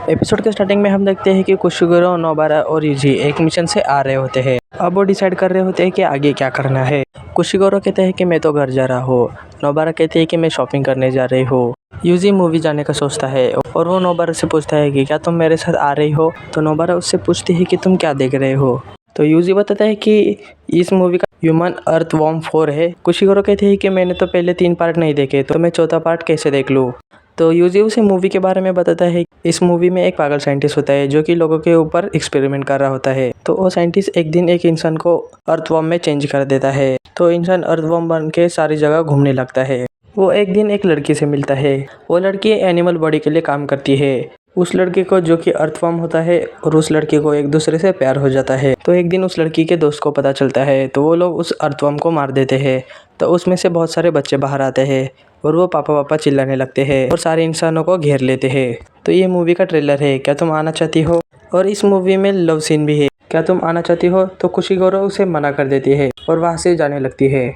Episode के starting में हम देखते हैं कि कुशिगुरो, नोबारा और यूजी एक मिशन से आ रहे होते हैं। अब वो डिसाइड कर रहे होते हैं कि आगे क्या करना है। कुशिगुरो कहते हैं कि मैं तो घर जा रहा हूँ। नोबारा कहती है कि मैं शॉपिंग करने जा रही हूँ। यूजी मूवी जाने का सोचता है और वो नोबारा से पूछता है कि क्या तुम मेरे साथ आ रही हो। तो नोबारा उससे पूछती है कि तुम क्या देख रहे हो। तो यूजी बताता है कि इस मूवी का ह्यूमन अर्थवॉर्म 4 है। कुशिगुरो कहती है कि मैंने तो पहले 3 पार्ट नहीं देखे, तो मैं चौथा पार्ट कैसे देख लूँ। तो यूजी उसे मूवी के बारे में बताता है। इस मूवी में एक पागल साइंटिस्ट होता है जो कि लोगों के ऊपर एक्सपेरिमेंट कर रहा होता है। तो वो साइंटिस्ट एक दिन एक इंसान को अर्थवॉर्म में चेंज कर देता है। तो इंसान अर्थवॉर्म बन के सारी जगह घूमने लगता है। वो एक दिन एक लड़की से मिलता है। वो लड़की एनिमल बॉडी के लिए काम करती है। उस लड़के को जो कि अर्थवॉर्म होता है और उस लड़के को एक दूसरे से प्यार हो जाता है। तो एक दिन उस लड़की के दोस्त को पता चलता है, तो वो लोग उस अर्थवॉर्म को मार देते हैं। तो उसमें से बहुत सारे बच्चे बाहर आते हैं और वो पापा पापा चिल्लाने लगते हैं और सारे इंसानों को घेर लेते हैं। तो ये मूवी का ट्रेलर है, क्या तुम आना चाहती हो। और इस मूवी में लव सीन भी है, क्या तुम आना चाहती हो। तो कुशिगुरो उसे मना कर देती है और वहाँ से जाने लगती है।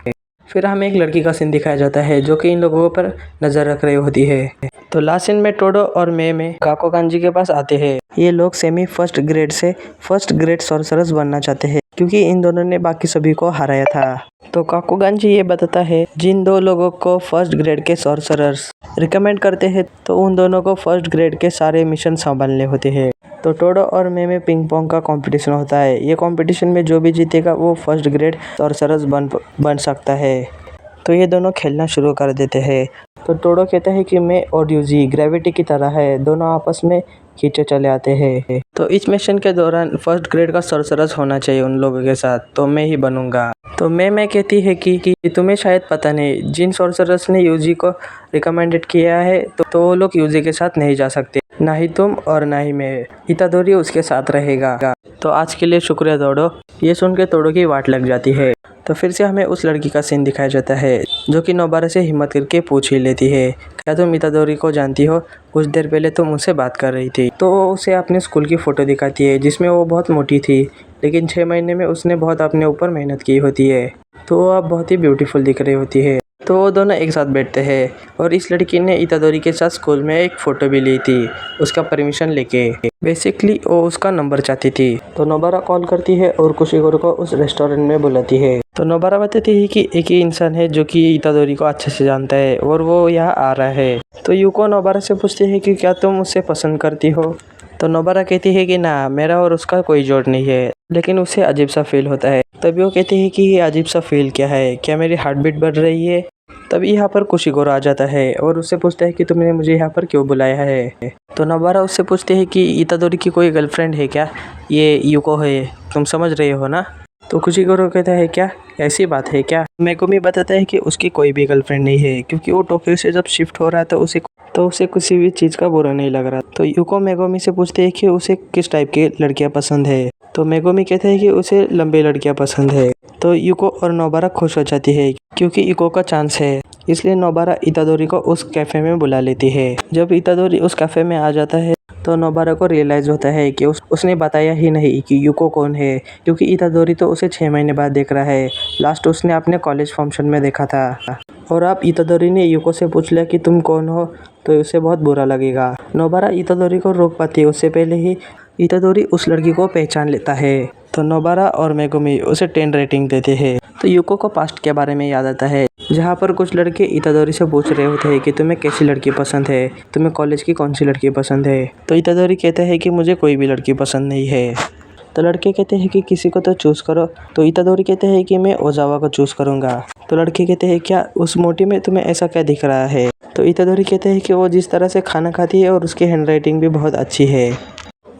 फिर हमें एक लड़की का सीन दिखाया जाता है जो कि इन लोगों पर नजर रख रही होती है। तो लास्ट सीन में टोडो और मे काकोकांजी के पास आते हैं। ये लोग सेमी फर्स्ट ग्रेड से फर्स्ट ग्रेड सॉर्सरर्स बनना चाहते हैं क्योंकि इन दोनों ने बाकी सभी को हराया था। तो काकोकांजी ये बताता है जिन 2 लोगों को फर्स्ट ग्रेड के सॉर्सरर्स रिकमेंड करते हैं तो उन दोनों को फर्स्ट ग्रेड के सारे मिशन संभालने होते हैं। तो टोडो और मे पिंग पोंग का कंपटीशन होता है। ये कंपटीशन में जो भी जीतेगा वो फर्स्ट ग्रेड सॉर्सरर्स बन सकता है। तो ये दोनों खेलना शुरू कर देते हैं। तो टोडो कहता है कि मैं और यूजी ग्रेविटी की तरह है, दोनों आपस में खींचे चले आते हैं। तो इस मिशन के दौरान फर्स्ट ग्रेड का सॉर्सरर्स होना चाहिए उन लोगों के साथ, तो मैं ही बनूंगा। तो मैं कहती है कि तुम्हें शायद पता नहीं, जिन सॉर्सरर्स ने यूजी को रिकमेंडेड किया है तो वो लोग यूजी के साथ नहीं जा सकते, ना ही तुम और ना ही मैं। इतादोरी उसके साथ रहेगा। तो आज के लिए शुक्रिया टोडो। ये सुन के टोडो की वाट लग जाती है। तो फिर से हमें उस लड़की का सीन दिखाया जाता है जो कि नोबारा से हिम्मत करके पूछ ही लेती है, क्या तुम इतादोरी को जानती हो, कुछ देर पहले तुम मुझसे बात कर रही थी। तो वो उसे अपने स्कूल की फ़ोटो दिखाती है जिसमें वो बहुत मोटी थी, लेकिन 6 महीने में उसने बहुत अपने ऊपर मेहनत की होती है। तो वो अब बहुत ही ब्यूटीफुल दिख रही होती है। तो वो दोनों एक साथ बैठते हैं और इस लड़की ने इतादोरी के साथ स्कूल में एक फ़ोटो भी ली थी उसका परमिशन लेके। बेसिकली वो उसका नंबर चाहती थी। तो नोबारा कॉल करती है और कुशिगुरो को उस रेस्टोरेंट में बुलाती है। तो नोबारा बताती है कि एक ही इंसान है जो कि इतादोरी को अच्छे से जानता है और वो यहाँ आ रहा है। तो यूको नोबारा से पूछती है कि क्या तुम उसे पसंद करती हो। तो नोबारा कहती है कि ना, मेरा और उसका कोई जोड़ नहीं है, लेकिन उसे अजीब सा फील होता है। तभी वो कहती है कि ये अजीब सा फील क्या है, क्या मेरी हार्ट बीट बढ़ रही है। तभी यहाँ पर कुशिगुरो आ जाता है और उससे पूछता है कि तुमने मुझे यहाँ पर क्यों बुलाया है। तो नोबारा उससे पूछते है कि इतादोरी की कोई गर्लफ्रेंड है क्या, ये यूको है, तुम समझ रहे हो ना। तो कुशिगुरो कहता है क्या ऐसी बात है क्या। मेगुमी बताता है कि उसकी कोई भी गर्लफ्रेंड नहीं है क्योंकि वो टोक्यो से जब शिफ्ट हो रहा है तो उसे किसी भी चीज़ का बुरा नहीं लग रहा। तो यूको मेगुमी से पूछते है कि उसे किस टाइप की लड़कियां पसंद है। तो मेगुमी कहते हैं कि उसे लंबी लड़कियां पसंद है। तो यूको और नोबारा खुश हो जाती है क्योंकि यूको का चांस है, इसलिए नोबारा इतादोरी को उस कैफ़े में बुला लेती है। जब इतादोरी उस कैफ़े में आ जाता है तो नोबारा को रियलाइज़ होता है कि उसने बताया ही नहीं कि यूको कौन है, क्योंकि इतादोरी तो उसे 6 महीने बाद देख रहा है। लास्ट उसने अपने कॉलेज फंक्शन में देखा था और अब इतादोरी ने यूको से पूछ लिया कि तुम कौन हो, तो उसे बहुत बुरा लगेगा। नोबारा इतादोरी को रोक पाती है उससे पहले ही इतादोरी उस लड़की को पहचान लेता है। तो नोबारा और मेगुमी उसे 10 रेटिंग देते हैं। तो यूको को पास्ट के बारे में याद आता है जहाँ पर कुछ लड़के इतादोरी से पूछ रहे होते हैं कि तुम्हें कैसी लड़की पसंद है, तुम्हें कॉलेज की कौन सी लड़की पसंद है। तो इतादोरी कहता है कि मुझे कोई भी लड़की पसंद नहीं है। तो लड़के कहते हैं कि किसी को तो चूज़ करो। तो इतादोरी कहते हैं कि मैं ओजावा को चूज़ करूँगा। तो लड़के कहते हैं क्या उस मोटी में तुम्हें ऐसा क्या दिख रहा है। तो इतादोरी कहते हैं कि वो जिस तरह से खाना खाती है और उसकी हैंड राइटिंग भी बहुत अच्छी है।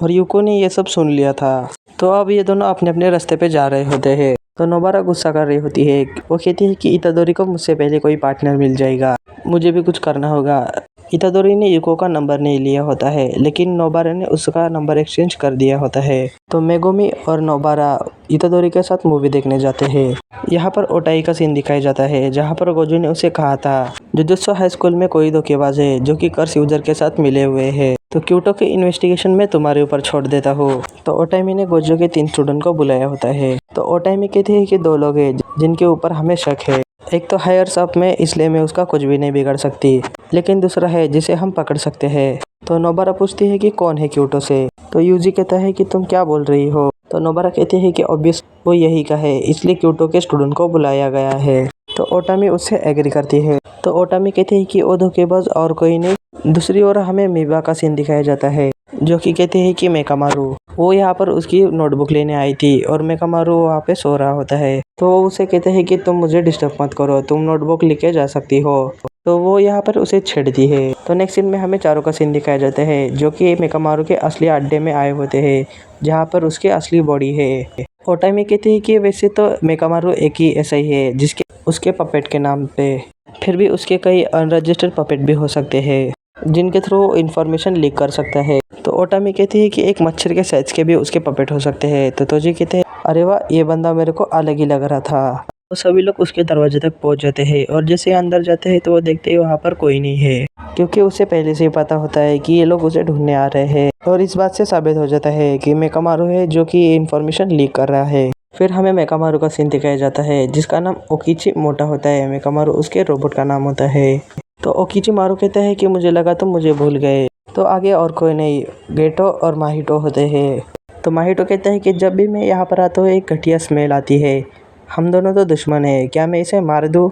और यूको ने ये सब सुन लिया था। तो अब ये दोनों अपने अपने रास्ते पे जा रहे होते हैं। तो नोबारा गुस्सा कर रही होती है। वो कहती है कि इतादोरी को मुझसे पहले कोई पार्टनर मिल जाएगा, मुझे भी कुछ करना होगा। इतादोरी ने यूको का नंबर नहीं लिया होता है, लेकिन नोबारा ने उसका नंबर एक्सचेंज कर दिया होता है। तो मेगुमी और नोबारा इतादोरी के साथ मूवी देखने जाते हैं। यहाँ पर ओटाई का सीन दिखाया जाता है जहाँ पर गोजो ने उसे कहा था जुजुत्सु हाई स्कूल में कोई धोखेबाज है जो कि कर्स यूजर के साथ मिले हुए हैं, तो क्यूटो के इन्वेस्टिगेशन में तुम्हारे ऊपर छोड़ देता हूँ। तो ओटाइमी ने गोजो के 3 स्टूडेंट को बुलाया होता है। तो ओटाइमी कहते हैं कि 2 लोग हैं जिनके ऊपर हमें शक है। एक तो हायर्स अप में, इसलिए मैं उसका कुछ भी नहीं बिगाड़ सकती, लेकिन दूसरा है जिसे हम पकड़ सकते हैं। तो नोबारा पूछती है कि कौन है क्योटो से। तो यूजी कहता है कि तुम क्या बोल रही हो। तो नोबारा कहती है कि ऑब्वियस वो यही का है, इसलिए क्योटो के स्टूडेंट को बुलाया गया है। तो ओटामी उससे एग्री करती है। तो ओटामी कहती है कि वो धोखेबाज और कोई नहीं। दूसरी ओर हमें मीबा का सीन दिखाया जाता है, जो कि कहती है कि मेकामारू वो यहाँ पर उसकी नोटबुक लेने आई थी और मेकामारू वहाँ पे सो रहा होता है। तो वो उसे कहते हैं कि तुम मुझे डिस्टर्ब मत करो, तुम नोटबुक लेके जा सकती हो। तो वो यहाँ पर उसे छेड़ती है। तो नेक्स्ट सीन में हमें चारों का सीन दिखाया जाता है, जो कि मेकामारू के असली अड्डे में आए होते हैं, जहाँ पर उसकी असली बॉडी है। ओटामी कहती है कि वैसे तो मेकामारू एक ही ऐसा ही है जिसके उसके पपेट के नाम पे, फिर भी उसके कई अनरजिस्टर्ड पपेट भी हो सकते हैं जिनके थ्रू इंफॉर्मेशन लीक कर सकता है। तो ओटामी कहती है कि एक मच्छर के साइज के भी उसके पपेट हो सकते हैं। तो तोजी कहते हैं अरे वाह, ये बंदा मेरे को अलग ही लग रहा था। तो सभी लोग उसके दरवाजे तक पहुंच जाते हैं और जैसे अंदर जाते हैं तो वो देखते हैं वहाँ पर कोई नहीं है, क्योंकि उसे पहले से ही पता होता है कि ये लोग उसे ढूंढने आ रहे हैं। और इस बात से साबित हो जाता है कि मेकामारू है जो कि इन्फॉर्मेशन लीक कर रहा है। फिर हमें मेकामारू का सीन दिखाया जाता है जिसका नाम ओकिची मोटा होता है। मेकामारू उसके रोबोट का नाम होता है। तो ओकिची मारू कहता है कि मुझे लगा तुम मुझे भूल गए। तो आगे और कोई नहीं, गेटो और माहितो होते हैं। तो माहितो कहता है कि जब भी मैं यहाँ पर आता हूँ एक घटिया स्मेल आती है, हम दोनों तो दुश्मन है, क्या मैं इसे मार दूँ।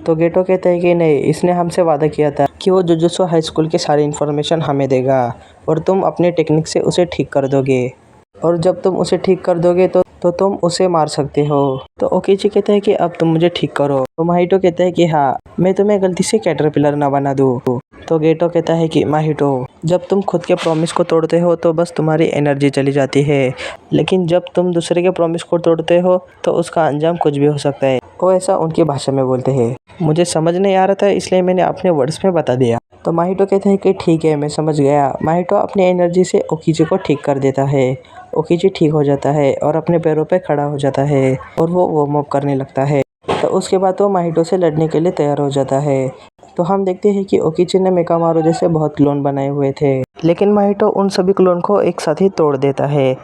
तो गेटो कहता है कि नहीं, इसने हमसे वादा किया था कि वो जुजुत्सु हाई स्कूल की सारी इन्फॉर्मेशन हमें देगा और तुम अपने टेक्निक से उसे ठीक कर दोगे, और जब तुम उसे ठीक कर दोगे तो तुम उसे मार सकते हो। तो ओकिची कहता है कि अब तुम मुझे ठीक करो। तो माहितो कहता है कि हाँ, मैं तुम्हें गलती से कैटरपिलर ना बना दूँ। तो गेटो कहता है कि माहितो, जब तुम खुद के प्रॉमिस को तोड़ते हो तो बस तुम्हारी एनर्जी चली जाती है, लेकिन जब तुम दूसरे के प्रॉमिस को तोड़ते हो तो उसका अंजाम कुछ भी हो सकता है। वो ऐसा उनकी भाषा में बोलते हैं। मुझे समझ नहीं आ रहा था, इसलिए मैंने अपने वर्ड्स में बता दिया। तो माहितो कहते हैं कि ठीक है, मैं समझ गया। माहितो अपनी एनर्जी से ओकिची को ठीक कर देता है। ओकिची ठीक हो जाता है और अपने पैरों पे खड़ा हो जाता है और वो वार्म अप करने लगता है। तो उसके बाद वो माहितो से लड़ने के लिए तैयार हो जाता है। तो हम देखते हैं कि ओकिची ने मेकामारू जैसे बहुत क्लोन बनाए हुए थे, लेकिन माहितो उन सभी क्लोन को एक साथ ही तोड़ देता है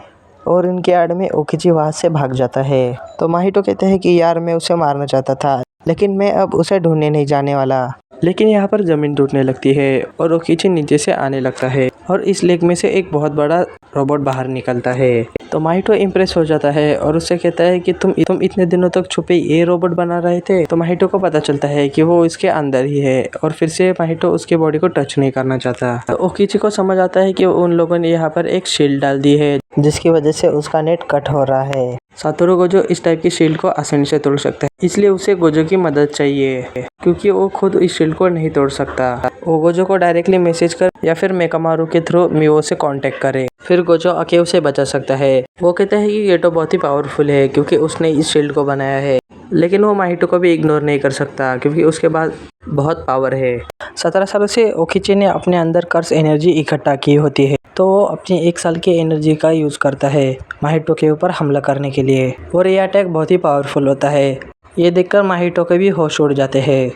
और इनके आड़ में ओकिची वहाँ से भाग जाता है। तो माहितो कहते हैं कि यार, मैं उसे मारना चाहता था, लेकिन मैं अब उसे ढूंढने नहीं जाने वाला। लेकिन यहाँ पर ज़मीन टूटने लगती है और ओकिची नीचे से आने लगता है और इस लेक में से एक बहुत बड़ा रोबोट बाहर निकलता है। तो माहितो इम्प्रेस हो जाता है और उससे कहता है कि तुम इतने दिनों तक छुपे ये रोबोट बना रहे थे। तो माहितो को पता चलता है कि वो इसके अंदर ही है और फिर से माहितो उसके बॉडी को टच नहीं करना चाहता। तो ओकिची को समझ आता है कि उन लोगों ने यहाँ पर एक शील्ड डाल दी है जिसकी वजह से उसका नेट कट हो रहा है। सातोरू गोजो इस टाइप की शील्ड को आसानी से तोड़ सकता है, इसलिए उसे गोजो की मदद चाहिए, क्योंकि वो खुद इस शील्ड को नहीं तोड़ सकता। वो गोजो को डायरेक्टली मैसेज कर या फिर मेकामारू के थ्रू मियो से कांटेक्ट करे, फिर गोजो आके उसे बचा सकता है। वो कहता है कि गेटो बहुत ही पावरफुल है क्योंकि उसने इस शील्ड को बनाया है, लेकिन वो माहितो को भी इग्नोर नहीं कर सकता क्योंकि उसके पास बहुत पावर है। 17 सालों से ओकिची ने अपने अंदर कर्स एनर्जी इकट्ठा की होती है, तो वो अपनी 1 साल की एनर्जी का यूज़ करता है माहितो के ऊपर हमला करने के लिए, और ये अटैक बहुत ही पावरफुल होता है। ये देखकर माहितो के भी होश उड़ जाते हैं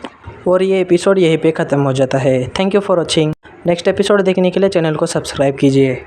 और ये एपिसोड यहीं पे ख़त्म हो जाता है। Thank you for watching. Next episode देखने के लिए चैनल को सब्सक्राइब कीजिए।